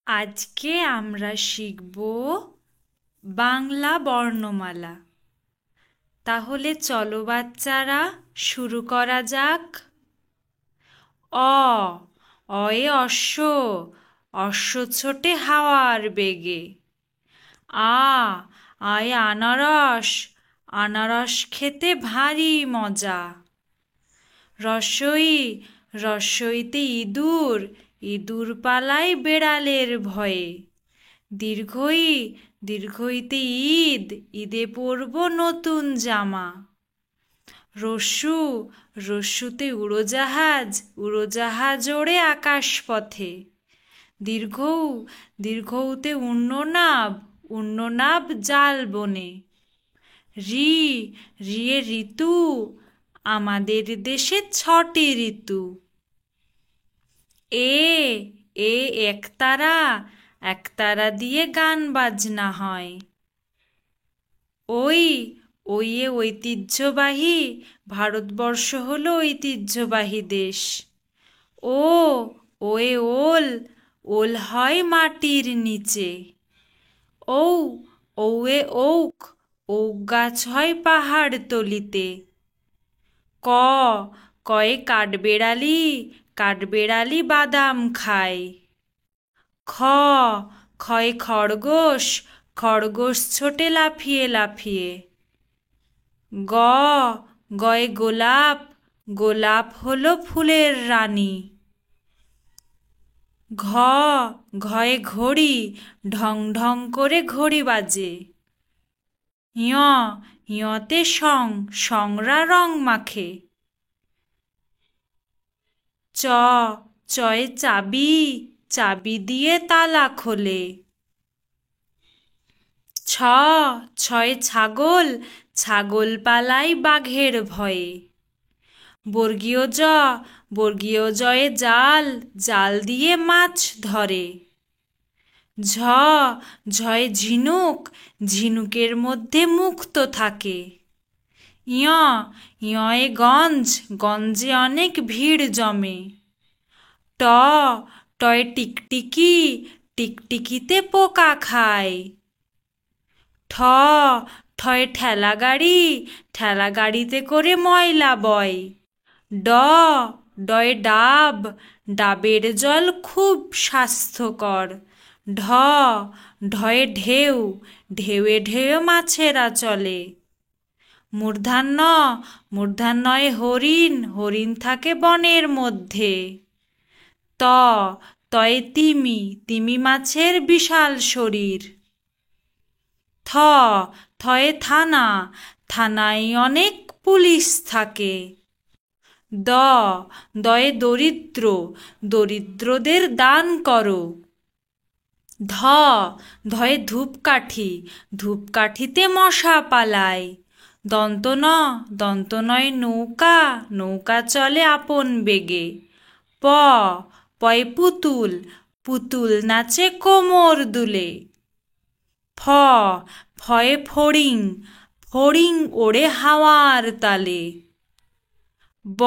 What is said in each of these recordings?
আজকে আমরা শিখব বাংলা বর্ণমালা। তাহলে চলো বাচ্চারা, শুরু করা যাক। অ অয়ে অশ্ব, অশ্ব ছোটে হাওয়ার বেগে। আ আয়ে আনারস, আনারস খেতে ভারী মজা। রসই রসইতে ইঁদুর, ইঁদুর পালায় বেড়ালের ভয়ে। দীর্ঘই দীর্ঘইতে ঈদ, ঈদে পরব নতুন জামা। রস্যু রস্যুতে উড়োজাহাজ, উড়োজাহাজ ওড়ে আকাশ পথে। দীর্ঘৌ দীর্ঘৌতে উন্ননাব, উন্ননাব জাল বনে। রি রিয়ে ঋতু, আমাদের দেশে 6টি ঋতু। এ এ একতারা, একতারা দিয়ে গান বাজনা হয়। ওই ওইয়ে ঐতিহ্যবাহী, ভারতবর্ষ হলো ঐতিহ্যবাহী দেশ। ও ওয়ে ওল, ওল হয় মাটির নিচে। ঔ ঔয়ে ঔক, ঔক গাছ হয় পাহাড় তলিতে। ক কয়ে কাঠবেড়ালি, কাঠবেড়ালি বাদাম খায়। খ খয়ে খরগোশ, খরগোশ ছোটে লাফিয়ে লাফিয়ে। গ গয়ে গোলাপ, গোলাপ হলো ফুলের রানী। ঘ ঘয়ে ঘড়ি, ঢং ঢং করে ঘড়ি বাজে। ঞ ঞতে সং, সংরা রং মাখে। চ চয়ে চাবি, চাবি দিয়ে তালা খোলে। ছ ছয়ে ছাগল, ছাগল পালায় বাঘের ভয়ে। বর্গীয় জ, বর্গীয় জয়ে জাল, জাল দিয়ে মাছ ধরে। ঝ ঝয়ে ঝিনুক, ঝিনুকের মধ্যে মুক্ত থাকে। ঞ ঞয়ে গঞ্জ, গঞ্জে অনেক ভিড় জমে। ট টয়ে টিকটিকি, টিকটিকিতে পোকা খায়। ঠ ঠয়ে ঠেলা গাড়ি, ঠেলা গাড়িতে করে ময়লা বয়। ড ডয়ে ডাব, ডাবের জল খুব স্বাস্থ্যকর। ঢ ঢয়ে ঢেউ, ঢেউয়ে ঢেউয়ে মাছেরা চলে। মূর্ধন্য মূর্ধন্যয়ে হরিণ, হরিণ থাকে বনের মধ্যে। ত তয়ে তিমি, তিমি মাছের বিশাল শরীর। থ থয়ে থানা, থানায় অনেক পুলিশ থাকে। দ দয়ে দরিদ্র, দরিদ্রদের দান করো। ধ ধয়ে ধূপকাঠি, ধূপকাঠিতে মশা পালায়। দন্ত ন দন্ত নয় নৌকা, নৌকা চলে আপন বেগে। প পয়ে পুতুল, পুতুল নাচে কোমর দুলে। ফ ফয়ে ফড়িং, ফড়িং ওড়ে হাওয়ার তালে। ব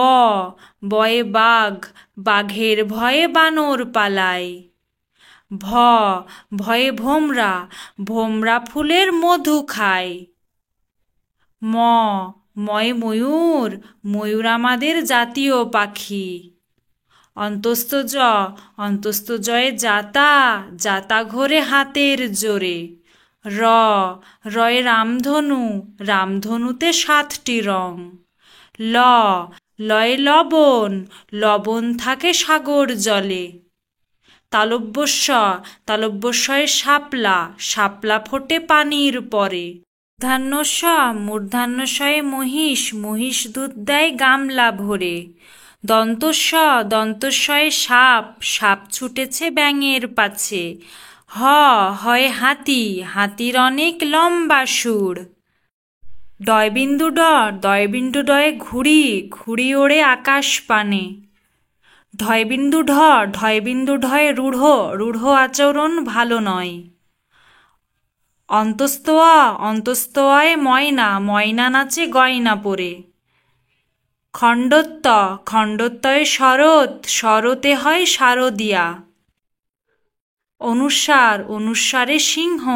বয়ে বাঘ, বাঘের ভয়ে বানর পালায়। ভ ভয়ে ভোমরা, ভোমরা ফুলের মধু খায়। ম ময়ে ময়ূর, ময়ূর আমাদের জাতীয় পাখি। অন্তস্থ জ, অন্তস্থ জয়ে জাতা, জাতা ঘোরে হাতের জোরে। র রয়ে রামধনু, রামধনুতে 7টি রং। ল লয়ে লবণ, লবণ থাকে সাগর জলে। তালব্যস্য, তালব্যস্যয়ে শাপলা, শাপলা ফোটে পানির পরে। মূর্ধান্যস্য, মূর্ধান্যস্যয়ে মহিষ, মহিষ দুধ দেয় গামলা ভরে। দন্তস্ব, দন্তস্বয়ে সাপ, সাপ ছুটেছে ব্যাঙের পাছে। হ হয়ে হাতি, হাতির অনেক লম্বা সুর। ডয়বিন্দু ড, ডয়বিন্দু ডয়ে ঘুড়ি, ঘুড়ি ওড়ে আকাশ পানে। ঢয়বিন্দু ঢ, ঢয়বিন্দু ঢয়ে রূঢ়, রূঢ় আচরণ ভালো নয়। অন্তস্থ অ, অন্তস্থ অয়ে ময়না, ময়না নাচে গয়না পরে। খণ্ডত্ব, খণ্ডত্বয়ে শরৎ, শরতে হয় শারদিয়া। অনুসার, অনুসারে সিংহ,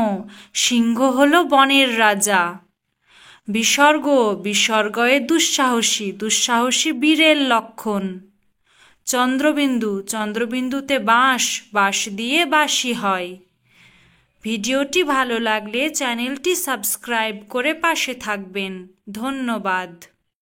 সিংহ হলো বনের রাজা। বিসর্গ, বিসর্গয়ে দুঃসাহসী, দুঃসাহসী বীরের লক্ষণ। চন্দ্রবিন্দু, চন্দ্রবিন্দুতে বাঁশ, বাঁশ দিয়ে বাঁশি হয়। ভিডিওটি ভালো লাগলে চ্যানেলটি সাবস্ক্রাইব করে পাশে থাকবেন। ধন্যবাদ।